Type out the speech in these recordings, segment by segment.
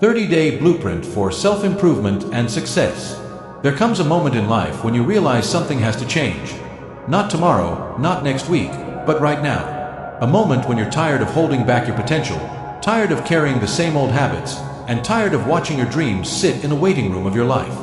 30-day blueprint for self-improvement and success. There comes a moment in life when you realize something has to change. Not tomorrow, not next week, but right now. A moment when you're tired of holding back your potential, tired of carrying the same old habits, and tired of watching your dreams sit in the waiting room of your life.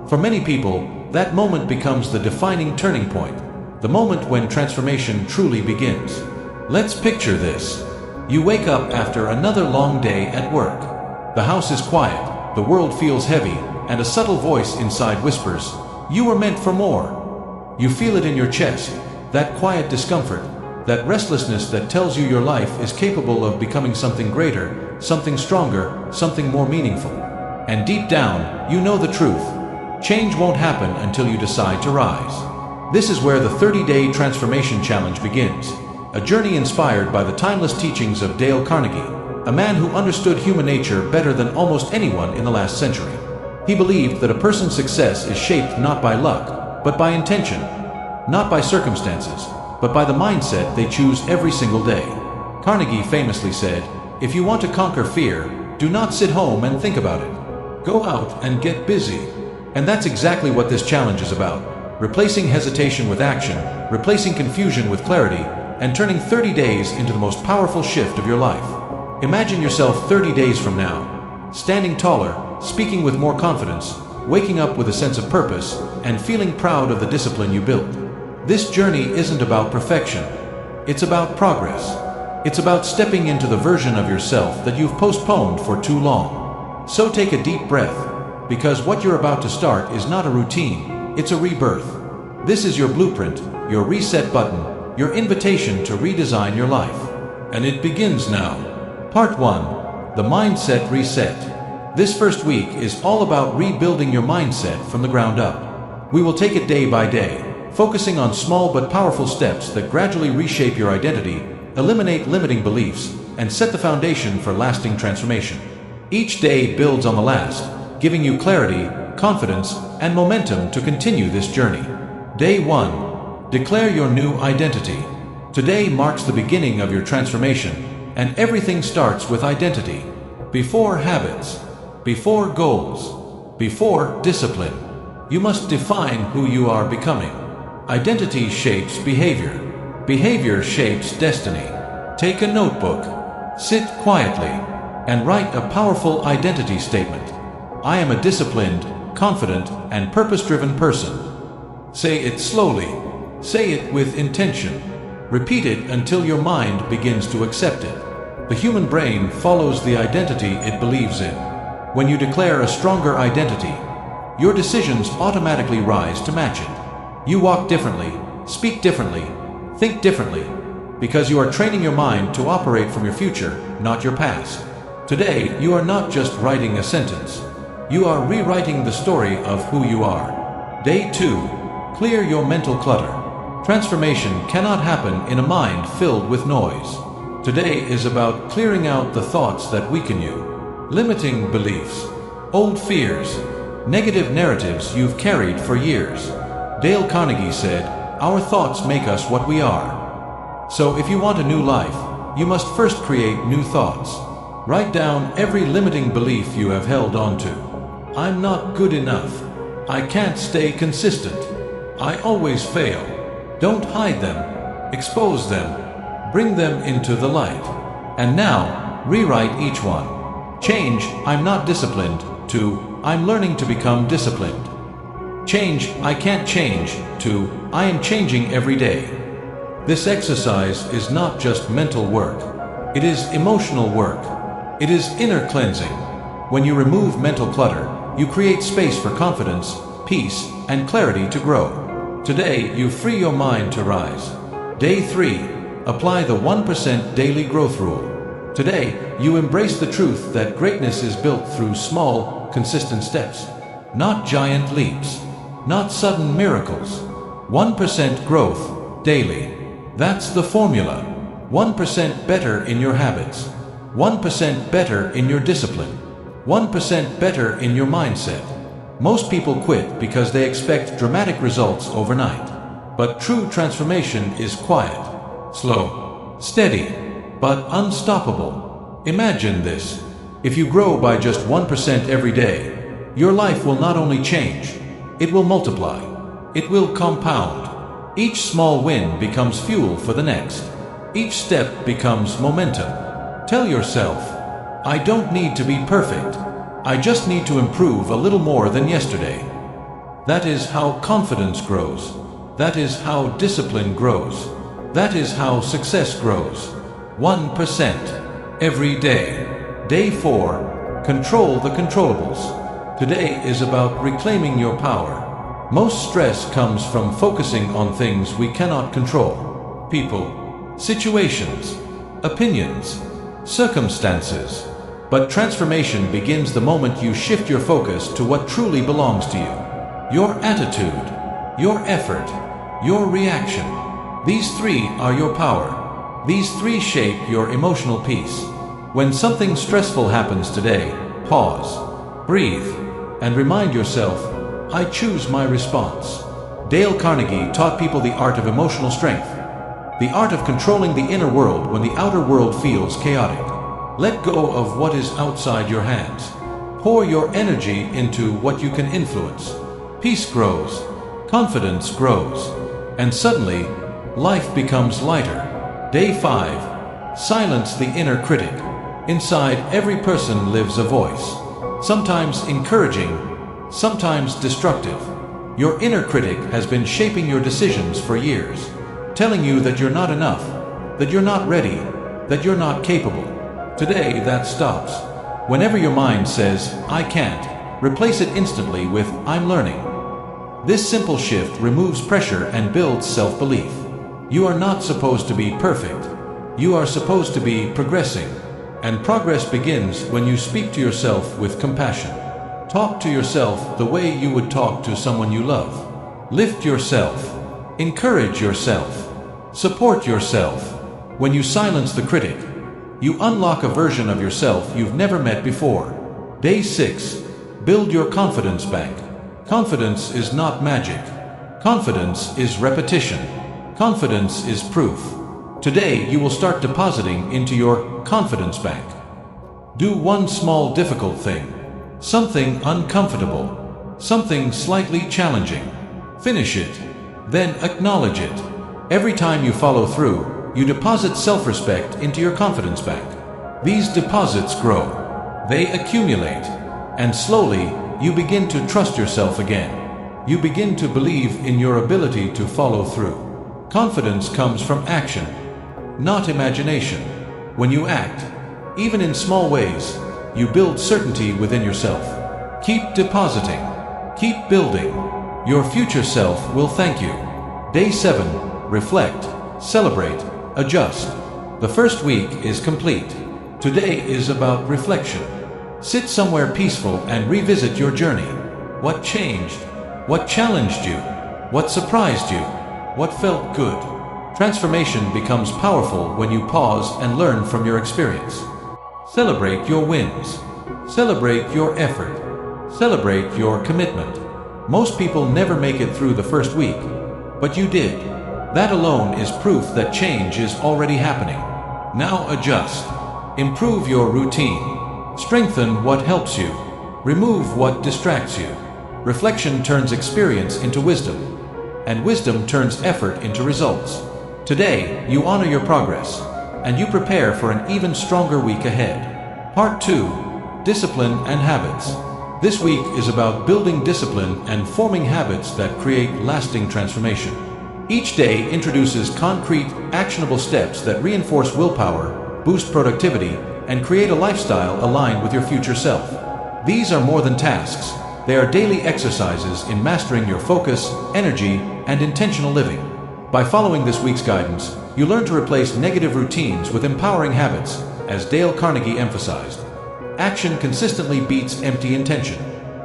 For many people, that moment becomes the defining turning point, the moment when transformation truly begins. Let's picture this. You wake up after another long day at work. The house is quiet, the world feels heavy, and a subtle voice inside whispers, "You were meant for more." You feel it in your chest, that quiet discomfort, that restlessness that tells you your life is capable of becoming something greater, something stronger, something more meaningful. And deep down, you know the truth. Change won't happen until you decide to rise. This is where the 30-day transformation challenge begins, a journey inspired by the timeless teachings of Dale Carnegie, a man who understood human nature better than almost anyone in the last century. He believed that a person's success is shaped not by luck, but by intention, not by circumstances, but by the mindset they choose every single day. Carnegie famously said, "If you want to conquer fear, do not sit home and think about it. Go out and get busy." And that's exactly what this challenge is about. Replacing hesitation with action, replacing confusion with clarity, and turning 30 days into the most powerful shift of your life. Imagine yourself 30 days from now, standing taller, speaking with more confidence, waking up with a sense of purpose, and feeling proud of the discipline you built. This journey isn't about perfection. It's about progress. It's about stepping into the version of yourself that you've postponed for too long. So take a deep breath, because what you're about to start is not a routine, it's a rebirth. This is your blueprint, your reset button, your invitation to redesign your life. And it begins now. Part 1. The Mindset Reset. This first week is all about rebuilding your mindset from the ground up. We will take it day by day, focusing on small but powerful steps that gradually reshape your identity, eliminate limiting beliefs, and set the foundation for lasting transformation. Each day builds on the last, giving you clarity, confidence, and momentum to continue this journey. Day 1. Declare your new identity. Today marks the beginning of your transformation, and everything starts with identity. Before habits, before goals, before discipline, you must define who you are becoming. Identity shapes behavior. Behavior shapes destiny. Take a notebook, sit quietly, and write a powerful identity statement. I am a disciplined, confident, and purpose-driven person. Say it slowly. Say it with intention. Repeat it until your mind begins to accept it. The human brain follows the identity it believes in. When you declare a stronger identity, your decisions automatically rise to match it. You walk differently, speak differently, think differently, because you are training your mind to operate from your future, not your past. Today, you are not just writing a sentence. You are rewriting the story of who you are. Day 2. Clear your mental clutter. Transformation cannot happen in a mind filled with noise. Today is about clearing out the thoughts that weaken you, limiting beliefs, old fears, negative narratives you've carried for years. Dale Carnegie said, "Our thoughts make us what we are." So if you want a new life, you must first create new thoughts. Write down every limiting belief you have held onto. I'm not good enough. I can't stay consistent. I always fail. Don't hide them. Expose them. Bring them into the light. And now, rewrite each one. Change, "I'm not disciplined," to "I'm learning to become disciplined." Change, "I can't change," to "I am changing every day." This exercise is not just mental work. It is emotional work. It is inner cleansing. When you remove mental clutter, you create space for confidence, peace, and clarity to grow. Today, you free your mind to rise. Day 3. Apply the 1% daily growth rule. Today, you embrace the truth that greatness is built through small, consistent steps, not giant leaps, not sudden miracles. 1% growth daily. That's the formula. 1% better in your habits. 1% better in your discipline. 1% better in your mindset. Most people quit because they expect dramatic results overnight. But true transformation is quiet, slow, steady, but unstoppable. Imagine this. If you grow by just 1% every day, your life will not only change, it will multiply. It will compound. Each small win becomes fuel for the next. Each step becomes momentum. Tell yourself, I don't need to be perfect. I just need to improve a little more than yesterday. That is how confidence grows. That is how discipline grows. That is how success grows. 1% every day. Day 4. Control the controllables. Today is about reclaiming your power. Most stress comes from focusing on things we cannot control. People, situations, opinions, circumstances. But transformation begins the moment you shift your focus to what truly belongs to you. Your attitude, your effort, your reaction. These 3 are your power. These 3 shape your emotional peace. When something stressful happens today, pause, breathe, and remind yourself, I choose my response. Dale Carnegie taught people the art of emotional strength, the art of controlling the inner world when the outer world feels chaotic. Let go of what is outside your hands. Pour your energy into what you can influence. Peace grows, confidence grows, and suddenly, life becomes lighter. Day 5. Silence the inner critic. Inside every person lives a voice. Sometimes encouraging, sometimes destructive. Your inner critic has been shaping your decisions for years, telling you that you're not enough, that you're not ready, that you're not capable. Today, that stops. Whenever your mind says, I can't, replace it instantly with, I'm learning. This simple shift removes pressure and builds self-belief. You are not supposed to be perfect. You are supposed to be progressing. And progress begins when you speak to yourself with compassion. Talk to yourself the way you would talk to someone you love. Lift yourself. Encourage yourself. Support yourself. When you silence the critic, you unlock a version of yourself you've never met before. Day 6. Build your confidence bank. Confidence is not magic. Confidence is repetition. Confidence is proof. Today, you will start depositing into your confidence bank. Do one small difficult thing. Something uncomfortable. Something slightly challenging. Finish it. Then acknowledge it. Every time you follow through, you deposit self-respect into your confidence bank. These deposits grow. They accumulate. And slowly, you begin to trust yourself again. You begin to believe in your ability to follow through. Confidence comes from action, not imagination. When you act, even in small ways, you build certainty within yourself. Keep depositing. Keep building. Your future self will thank you. Day 7. Reflect, celebrate, adjust. The first week is complete. Today is about reflection. Sit somewhere peaceful and revisit your journey. What changed? What challenged you? What surprised you? What felt good? Transformation becomes powerful when you pause and learn from your experience. Celebrate your wins. Celebrate your effort. Celebrate your commitment. Most people never make it through the first week, but you did. That alone is proof that change is already happening. Now adjust. Improve your routine. Strengthen what helps you. Remove what distracts you. Reflection turns experience into wisdom, and wisdom turns effort into results. Today, you honor your progress, and you prepare for an even stronger week ahead. Part 2. Discipline and Habits. This week is about building discipline and forming habits that create lasting transformation. Each day introduces concrete, actionable steps that reinforce willpower, boost productivity, and create a lifestyle aligned with your future self. These are more than tasks. They are daily exercises in mastering your focus, energy, and intentional living. By following this week's guidance, you learn to replace negative routines with empowering habits, as Dale Carnegie emphasized. Action consistently beats empty intention.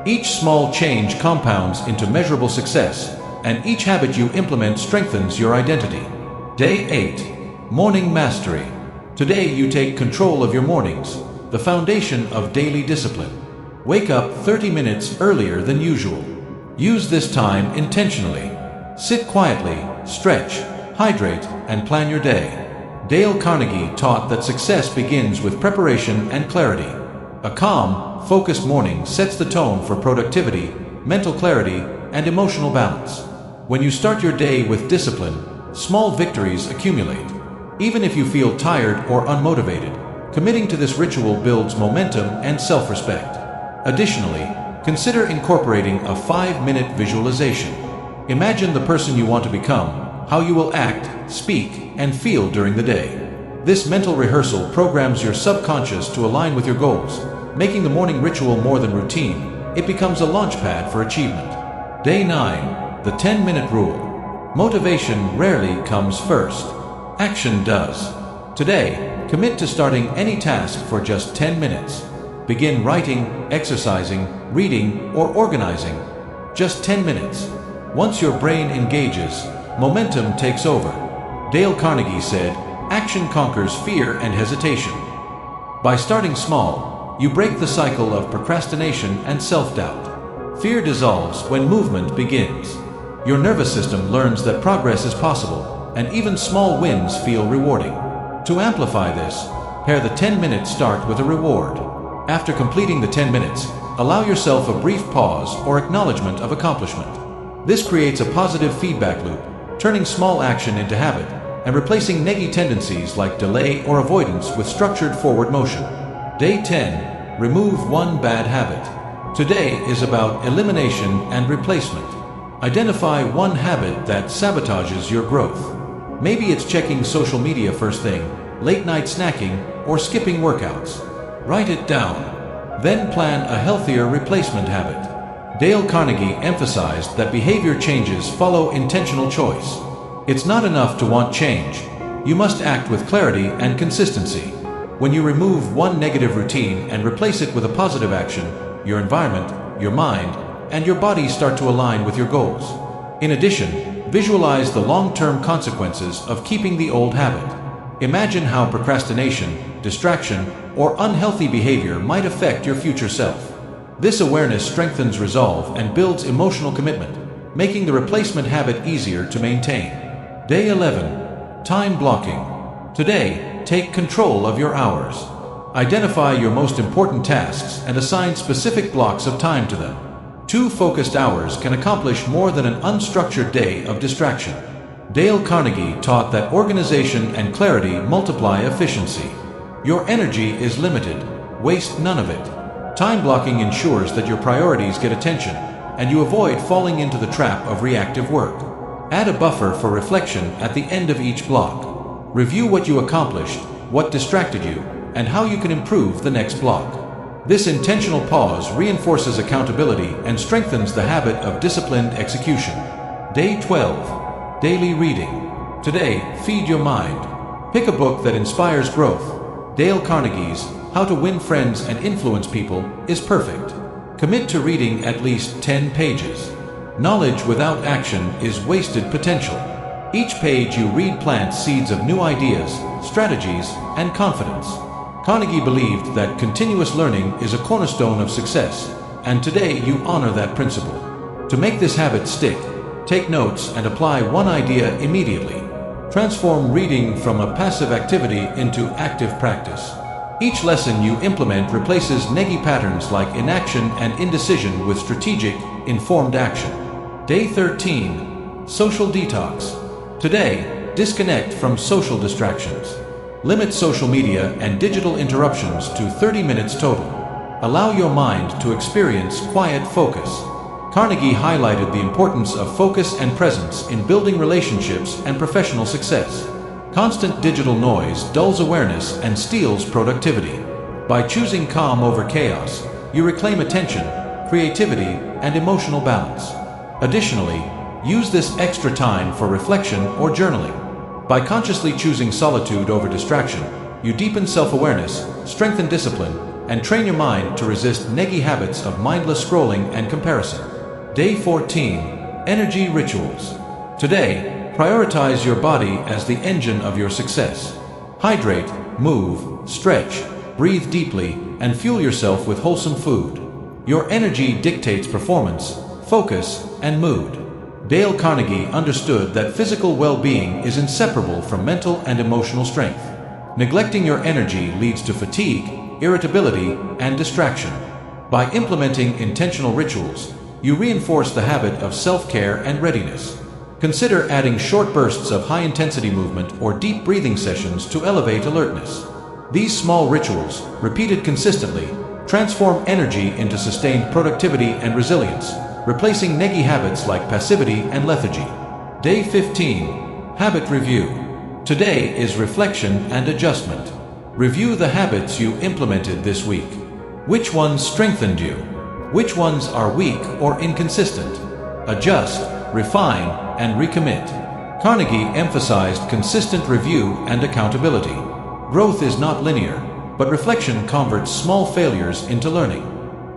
Each small change compounds into measurable success, and each habit you implement strengthens your identity. Day 8. Morning Mastery. Today you take control of your mornings, the foundation of daily discipline. Wake up 30 minutes earlier than usual. Use this time intentionally. Sit quietly, stretch, hydrate, and plan your day. Dale Carnegie taught that success begins with preparation and clarity. A calm, focused morning sets the tone for productivity, mental clarity, and emotional balance. When you start your day with discipline, small victories accumulate. Even if you feel tired or unmotivated, committing to this ritual builds momentum and self-respect. Additionally, consider incorporating a 5-minute visualization. Imagine the person you want to become, how you will act, speak, and feel during the day. This mental rehearsal programs your subconscious to align with your goals, making the morning ritual more than routine. It becomes a launchpad for achievement. Day 9. The 10-minute rule. Motivation rarely comes first. Action does. Today, commit to starting any task for just 10 minutes. Begin writing, exercising, reading, or organizing. Just 10 minutes. Once your brain engages, momentum takes over. Dale Carnegie said, "Action conquers fear and hesitation." By starting small, you break the cycle of procrastination and self-doubt. Fear dissolves when movement begins. Your nervous system learns that progress is possible, and even small wins feel rewarding. To amplify this, pair the 10-minute start with a reward. After completing the 10 minutes, allow yourself a brief pause or acknowledgement of accomplishment. This creates a positive feedback loop, turning small action into habit and replacing negative tendencies like delay or avoidance with structured forward motion. Day 10. Remove one bad habit. Today is about elimination and replacement. Identify one habit that sabotages your growth. Maybe it's checking social media first thing, late night snacking, or skipping workouts. Write it down. Then plan a healthier replacement habit. Dale Carnegie emphasized that behavior changes follow intentional choice. It's not enough to want change. You must act with clarity and consistency. When you remove one negative routine and replace it with a positive action, your environment, your mind, and your body start to align with your goals. In addition, visualize the long-term consequences of keeping the old habit. Imagine how procrastination, distraction, or unhealthy behavior might affect your future self. This awareness strengthens resolve and builds emotional commitment, making the replacement habit easier to maintain. Day 11. Time blocking. Today, take control of your hours. Identify your most important tasks and assign specific blocks of time to them. 2 focused hours can accomplish more than an unstructured day of distraction. Dale Carnegie taught that organization and clarity multiply efficiency. Your energy is limited. Waste none of it. Time blocking ensures that your priorities get attention, and you avoid falling into the trap of reactive work. Add a buffer for reflection at the end of each block. Review what you accomplished, what distracted you, and how you can improve the next block. This intentional pause reinforces accountability and strengthens the habit of disciplined execution. Day 12. Daily reading. Today, feed your mind. Pick a book that inspires growth. Dale Carnegie's How to Win Friends and Influence People is perfect. Commit to reading at least 10 pages. Knowledge without action is wasted potential. Each page you read plants seeds of new ideas, strategies, and confidence. Carnegie believed that continuous learning is a cornerstone of success, and today you honor that principle. To make this habit stick, take notes and apply one idea immediately. Transform reading from a passive activity into active practice. Each lesson you implement replaces negative patterns like inaction and indecision with strategic, informed action. Day 13. Social detox. Today, disconnect from social distractions. Limit social media and digital interruptions to 30 minutes total. Allow your mind to experience quiet focus. Carnegie highlighted the importance of focus and presence in building relationships and professional success. Constant digital noise dulls awareness and steals productivity. By choosing calm over chaos, you reclaim attention, creativity, and emotional balance. Additionally, use this extra time for reflection or journaling. By consciously choosing solitude over distraction, you deepen self-awareness, strengthen discipline, and train your mind to resist negative habits of mindless scrolling and comparison. Day 14. Energy rituals. Today, prioritize your body as the engine of your success. Hydrate, move, stretch, breathe deeply, and fuel yourself with wholesome food. Your energy dictates performance, focus, and mood. Dale Carnegie understood that physical well-being is inseparable from mental and emotional strength. Neglecting your energy leads to fatigue, irritability, and distraction. By implementing intentional rituals, you reinforce the habit of self-care and readiness. Consider adding short bursts of high-intensity movement or deep breathing sessions to elevate alertness. These small rituals, repeated consistently, transform energy into sustained productivity and resilience, replacing neggy habits like passivity and lethargy. Day 15. Habit Review. Today is reflection and adjustment. Review the habits you implemented this week. Which ones strengthened you? Which ones are weak or inconsistent? Adjust, refine, and recommit. Carnegie emphasized consistent review and accountability. Growth is not linear, but reflection converts small failures into learning.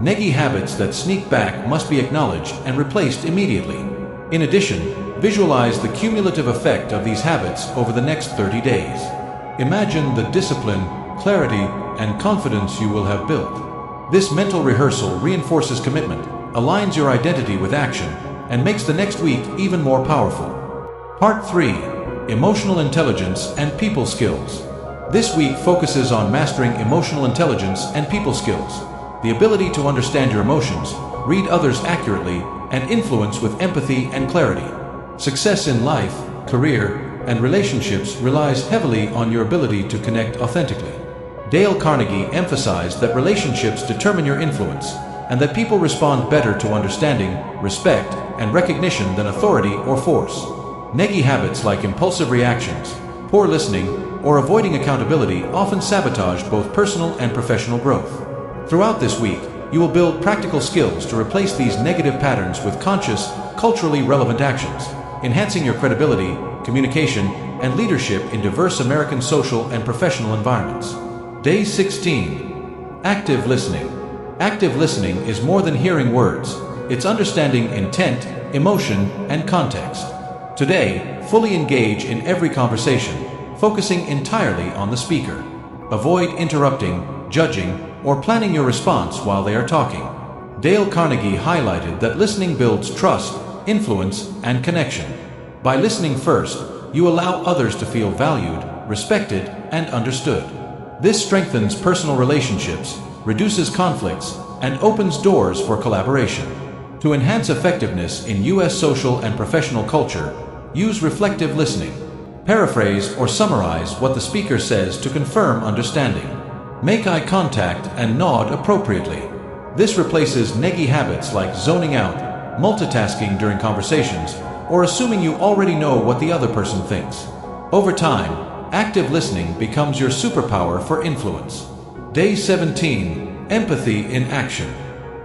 Neggy habits that sneak back must be acknowledged and replaced immediately. In addition, visualize the cumulative effect of these habits over the next 30 days. Imagine the discipline, clarity, and confidence you will have built. This mental rehearsal reinforces commitment, aligns your identity with action, and makes the next week even more powerful. Part 3. Emotional Intelligence and People Skills. This week focuses on mastering emotional intelligence and people skills, the ability to understand your emotions, read others accurately, and influence with empathy and clarity. Success in life, career, and relationships relies heavily on your ability to connect authentically. Dale Carnegie emphasized that relationships determine your influence, and that people respond better to understanding, respect, and recognition than authority or force. Neggy habits like impulsive reactions, poor listening, or avoiding accountability often sabotage both personal and professional growth. Throughout this week, you will build practical skills to replace these negative patterns with conscious, culturally relevant actions, enhancing your credibility, communication, and leadership in diverse American social and professional environments. Day 16. Active Listening. Active listening is more than hearing words. It's understanding intent, emotion, and context. Today, fully engage in every conversation, focusing entirely on the speaker. Avoid interrupting, judging, or planning your response while they are talking. Dale Carnegie highlighted that listening builds trust, influence, and connection. By listening first, you allow others to feel valued, respected, and understood. This strengthens personal relationships, reduces conflicts, and opens doors for collaboration. To enhance effectiveness in U.S. social and professional culture, use reflective listening. Paraphrase or summarize what the speaker says to confirm understanding. Make eye contact and nod appropriately. This replaces neggy habits like zoning out, multitasking during conversations, or assuming you already know what the other person thinks. Over time, active listening becomes your superpower for influence. Day 17. Empathy in Action.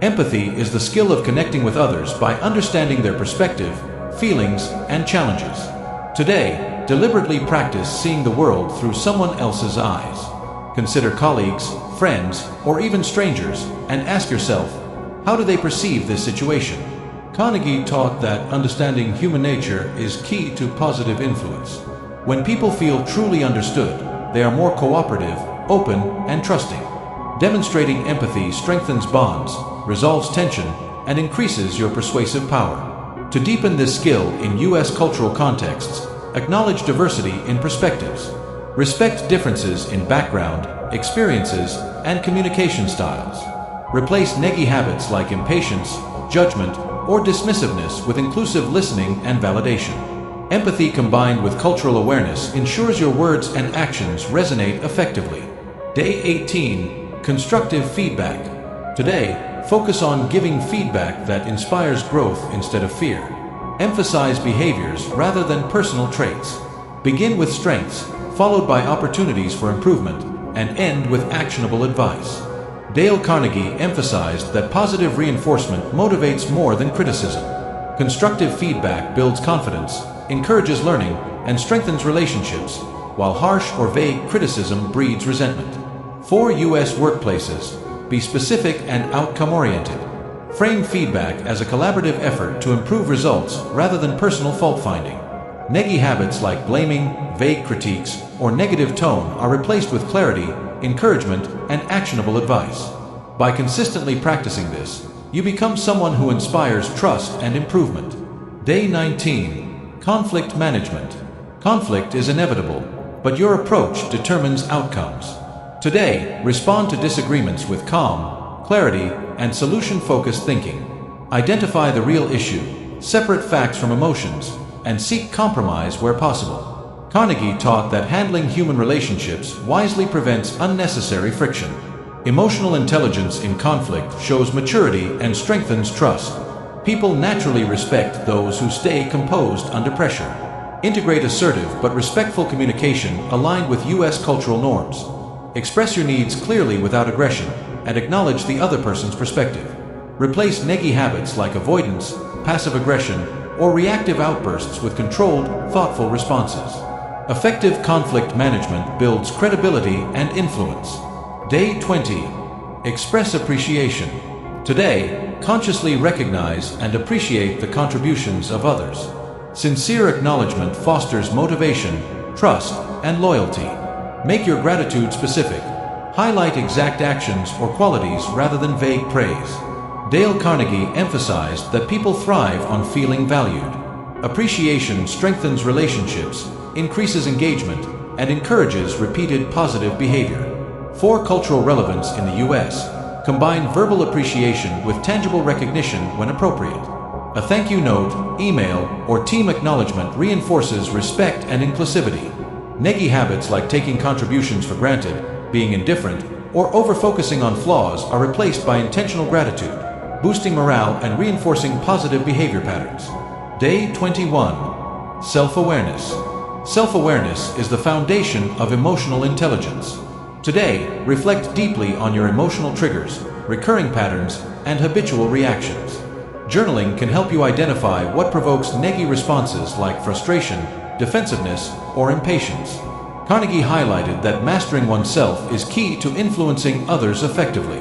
Empathy is the skill of connecting with others by understanding their perspective, feelings, and challenges. Today, deliberately practice seeing the world through someone else's eyes. Consider colleagues, friends, or even strangers, and ask yourself, how do they perceive this situation? Carnegie taught that understanding human nature is key to positive influence. When people feel truly understood, they are more cooperative, open, and trusting. Demonstrating empathy strengthens bonds, resolves tension, and increases your persuasive power. To deepen this skill in U.S. cultural contexts, acknowledge diversity in perspectives. Respect differences in background, experiences, and communication styles. Replace neggy habits like impatience, judgment, or dismissiveness with inclusive listening and validation. Empathy combined with cultural awareness ensures your words and actions resonate effectively. Day 18. Constructive Feedback. Today, focus on giving feedback that inspires growth instead of fear. Emphasize behaviors rather than personal traits. Begin with strengths, followed by opportunities for improvement, and end with actionable advice. Dale Carnegie emphasized that positive reinforcement motivates more than criticism. Constructive feedback builds confidence, encourages learning, and strengthens relationships, while harsh or vague criticism breeds resentment. For U.S. workplaces, be specific and outcome-oriented. Frame feedback as a collaborative effort to improve results rather than personal fault-finding. Neggy habits like blaming, vague critiques, or negative tone are replaced with clarity, encouragement, and actionable advice. By consistently practicing this, you become someone who inspires trust and improvement. Day 19. Conflict Management. Conflict is inevitable, but your approach determines outcomes. Today, respond to disagreements with calm, clarity, and solution-focused thinking. Identify the real issue, separate facts from emotions, and seek compromise where possible. Carnegie taught that handling human relationships wisely prevents unnecessary friction. Emotional intelligence in conflict shows maturity and strengthens trust. People naturally respect those who stay composed under pressure. Integrate assertive but respectful communication aligned with U.S. cultural norms. Express your needs clearly without aggression, and acknowledge the other person's perspective. Replace neggy habits like avoidance, passive aggression, or reactive outbursts with controlled, thoughtful responses. Effective conflict management builds credibility and influence. Day 20. Express appreciation. Today, consciously recognize and appreciate the contributions of others. Sincere acknowledgement fosters motivation, trust, and loyalty. Make your gratitude specific. Highlight exact actions or qualities rather than vague praise. Dale Carnegie emphasized that people thrive on feeling valued. Appreciation strengthens relationships, increases engagement, and encourages repeated positive behavior. For cultural relevance in the U.S., combine verbal appreciation with tangible recognition when appropriate. A thank you note, email, or team acknowledgement reinforces respect and inclusivity. Neggy habits like taking contributions for granted, being indifferent, or over-focusing on flaws are replaced by intentional gratitude, boosting morale and reinforcing positive behavior patterns. Day 21. Self-awareness. Self-awareness is the foundation of emotional intelligence. Today, reflect deeply on your emotional triggers, recurring patterns, and habitual reactions. Journaling can help you identify what provokes neggy responses like frustration, defensiveness, or impatience. Carnegie highlighted that mastering oneself is key to influencing others effectively.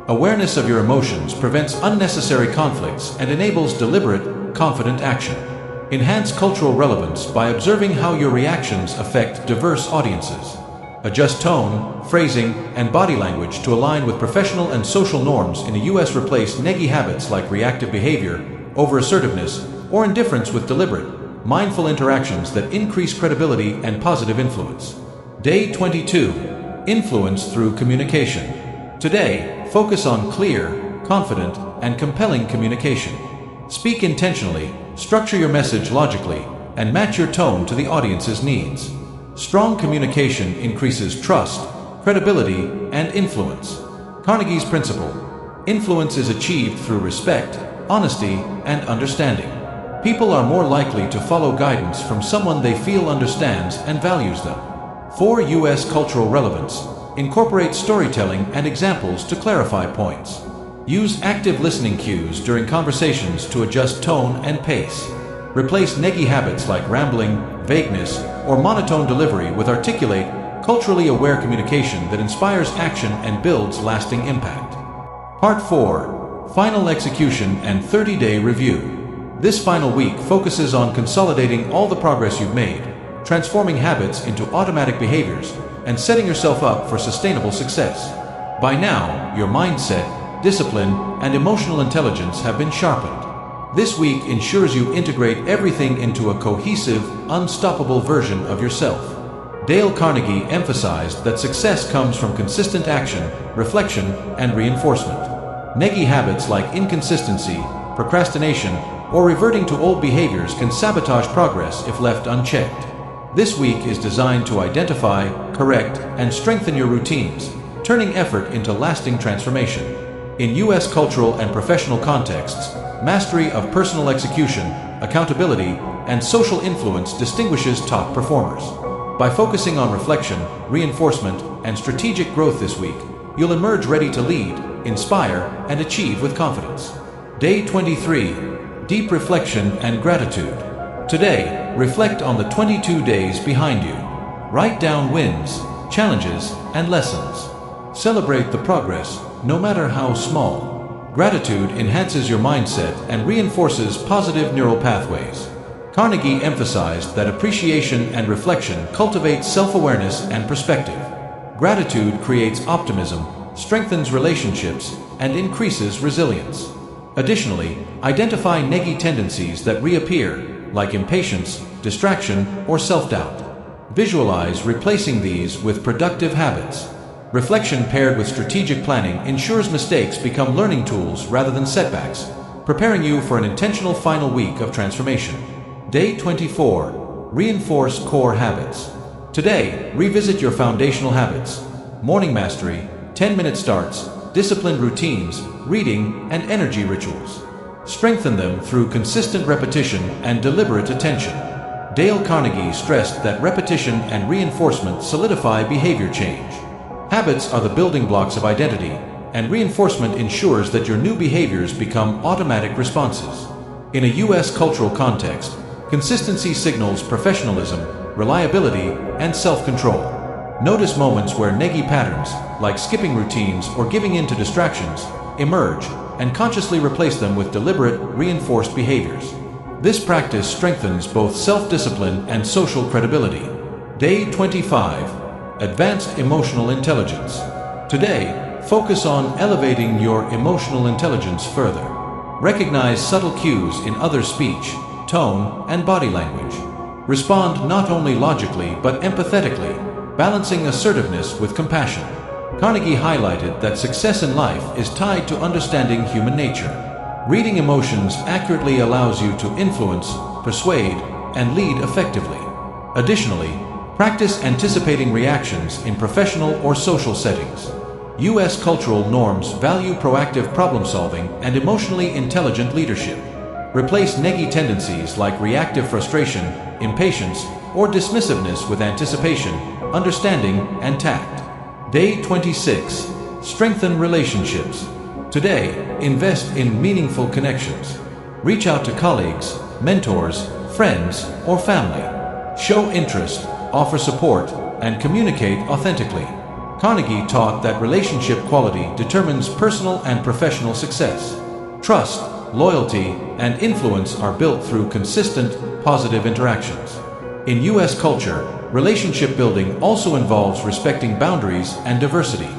Awareness of your emotions prevents unnecessary conflicts and enables deliberate, confident action. Enhance cultural relevance by observing how your reactions affect diverse audiences. Adjust tone, phrasing, and body language to align with professional and social norms in the U.S. Replace neggy habits like reactive behavior, over-assertiveness, or indifference with deliberate, mindful interactions that increase credibility and positive influence. Day 22. Influence through communication. Today, focus on clear, confident, and compelling communication. Speak intentionally, structure your message logically, and match your tone to the audience's needs. Strong communication increases trust, credibility, and influence. Carnegie's principle: influence is achieved through respect, honesty, and understanding. People are more likely to follow guidance from someone they feel understands and values them. For U.S. cultural relevance, incorporate storytelling and examples to clarify points. Use active listening cues during conversations to adjust tone and pace. Replace neggy habits like rambling, vagueness, or monotone delivery with articulate, culturally aware communication that inspires action and builds lasting impact. Part 4. Final execution and 30-day review. This final week focuses on consolidating all the progress you've made, transforming habits into automatic behaviors, and setting yourself up for sustainable success. By now, your mindset, discipline, and emotional intelligence have been sharpened. This week ensures you integrate everything into a cohesive, unstoppable version of yourself. Dale Carnegie emphasized that success comes from consistent action, reflection, and reinforcement. Neggy habits like inconsistency, procrastination, or reverting to old behaviors can sabotage progress if left unchecked. This week is designed to identify, correct, and strengthen your routines, turning effort into lasting transformation. In U.S. cultural and professional contexts, mastery of personal execution, accountability, and social influence distinguishes top performers. By focusing on reflection, reinforcement, and strategic growth this week, you'll emerge ready to lead, inspire, and achieve with confidence. Day 23. Deep reflection and gratitude. Today, reflect on the 22 days behind you. Write down wins, challenges, and lessons. Celebrate the progress, no matter how small. Gratitude enhances your mindset and reinforces positive neural pathways. Carnegie emphasized that appreciation and reflection cultivate self-awareness and perspective. Gratitude creates optimism, strengthens relationships, and increases resilience. Additionally, identify neggy tendencies that reappear, like impatience, distraction, or self-doubt. Visualize replacing these with productive habits. Reflection paired with strategic planning ensures mistakes become learning tools rather than setbacks, preparing you for an intentional final week of transformation. Day 24. Reinforce core habits. Today, revisit your foundational habits: morning mastery, 10-minute starts, disciplined routines, reading, and energy rituals. Strengthen them through consistent repetition and deliberate attention. Dale Carnegie stressed that repetition and reinforcement solidify behavior change. Habits are the building blocks of identity, and reinforcement ensures that your new behaviors become automatic responses. In a U.S. cultural context, consistency signals professionalism, reliability, and self-control. Notice moments where neggy patterns, like skipping routines or giving in to distractions, emerge, and consciously replace them with deliberate, reinforced behaviors. This practice strengthens both self-discipline and social credibility. Day 25. Advanced emotional intelligence. Today, focus on elevating your emotional intelligence further. Recognize subtle cues in others' speech, tone, and body language. Respond not only logically but empathetically, balancing assertiveness with compassion. Carnegie highlighted that success in life is tied to understanding human nature. Reading emotions accurately allows you to influence, persuade, and lead effectively. Additionally, practice anticipating reactions in professional or social settings. U.S. cultural norms value proactive problem-solving and emotionally intelligent leadership. Replace neggy tendencies like reactive frustration, impatience, or dismissiveness with anticipation, understanding, and tact. Day 26. Strengthen relationships. Today, invest in meaningful connections. Reach out to colleagues, mentors, friends, or family. Show interest, offer support, and communicate authentically. Carnegie taught that relationship quality determines personal and professional success. Trust, loyalty, and influence are built through consistent, positive interactions. In U.S. culture, relationship building also involves respecting boundaries and diversity.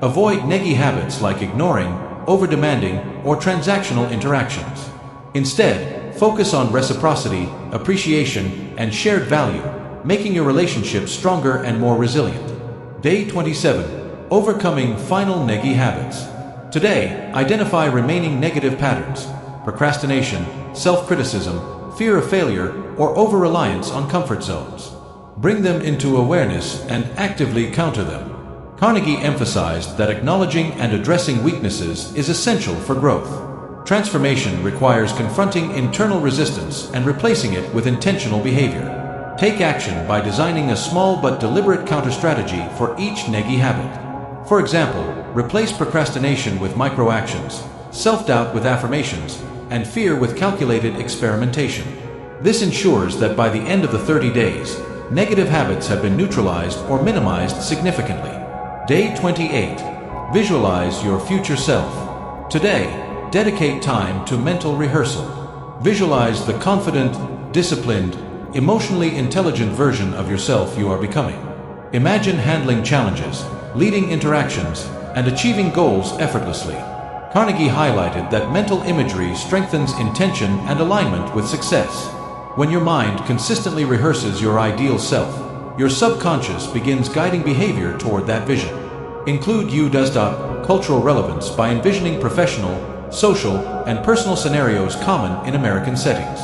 Avoid neggy habits like ignoring, over-demanding, or transactional interactions. Instead, focus on reciprocity, appreciation, and shared value, making your relationships stronger and more resilient. Day 27. Overcoming final neggy habits. Today, identify remaining negative patterns: procrastination, self-criticism, fear of failure, or over-reliance on comfort zones. Bring them into awareness and actively counter them. Carnegie emphasized that acknowledging and addressing weaknesses is essential for growth. Transformation requires confronting internal resistance and replacing it with intentional behavior. Take action by designing a small but deliberate counter-strategy for each neggy habit. For example, replace procrastination with micro-actions, self-doubt with affirmations, and fear with calculated experimentation. This ensures that by the end of the 30 days, negative habits have been neutralized or minimized significantly. Day 28. Visualize your future self. Today, dedicate time to mental rehearsal. Visualize the confident, disciplined, emotionally intelligent version of yourself you are becoming. Imagine handling challenges, leading interactions, and achieving goals effortlessly. Carnegie highlighted that mental imagery strengthens intention and alignment with success. When your mind consistently rehearses your ideal self, your subconscious begins guiding behavior toward that vision. Include U.S. cultural relevance by envisioning professional, social, and personal scenarios common in American settings.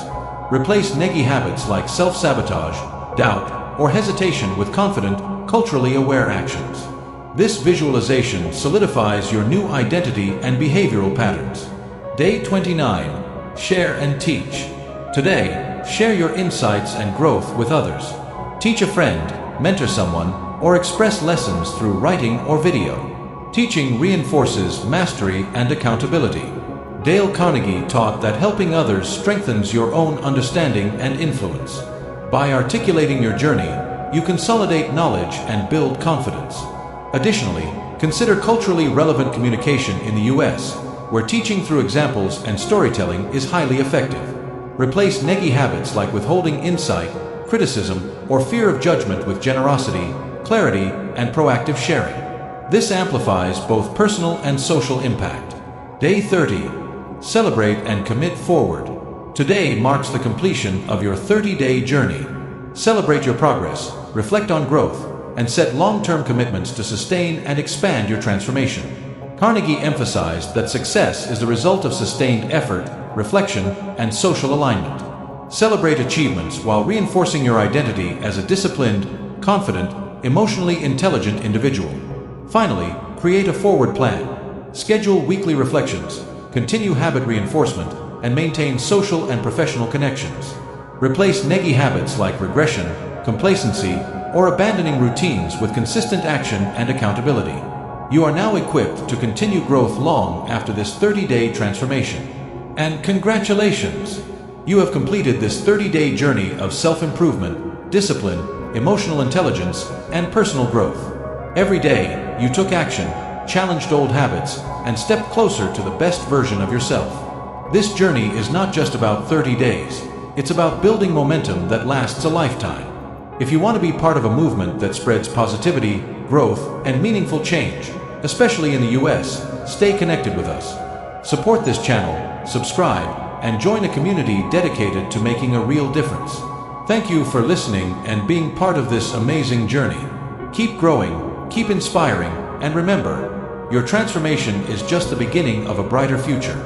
Replace neggy habits like self-sabotage, doubt, or hesitation with confident, culturally aware actions. This visualization solidifies your new identity and behavioral patterns. Day 29. Share and teach. Today, share your insights and growth with others. Teach a friend, mentor someone, or express lessons through writing or video. Teaching reinforces mastery and accountability. Dale Carnegie taught that helping others strengthens your own understanding and influence. By articulating your journey, you consolidate knowledge and build confidence. Additionally, consider culturally relevant communication in the U.S., where teaching through examples and storytelling is highly effective. Replace neggy habits like withholding insight, criticism, or fear of judgment with generosity, clarity, and proactive sharing. This amplifies both personal and social impact. Day 30. Celebrate and commit forward. Today marks the completion of your 30-day journey. Celebrate your progress, reflect on growth, and set long-term commitments to sustain and expand your transformation. Carnegie emphasized that success is the result of sustained effort, reflection, and social alignment. Celebrate achievements while reinforcing your identity as a disciplined, confident, emotionally intelligent individual. Finally, create a forward plan. Schedule weekly reflections, continue habit reinforcement, and maintain social and professional connections. Replace neggy habits like regression, complacency, or abandoning routines with consistent action and accountability. You are now equipped to continue growth long after this 30-day transformation. And congratulations! You have completed this 30-day journey of self-improvement, discipline, emotional intelligence, and personal growth. Every day, you took action, challenged old habits, and stepped closer to the best version of yourself. This journey is not just about 30 days. It's about building momentum that lasts a lifetime. If you want to be part of a movement that spreads positivity, growth, and meaningful change, especially in the US, stay connected with us. Support this channel, subscribe, and join a community dedicated to making a real difference. Thank you for listening and being part of this amazing journey. Keep growing, keep inspiring, and remember, your transformation is just the beginning of a brighter future.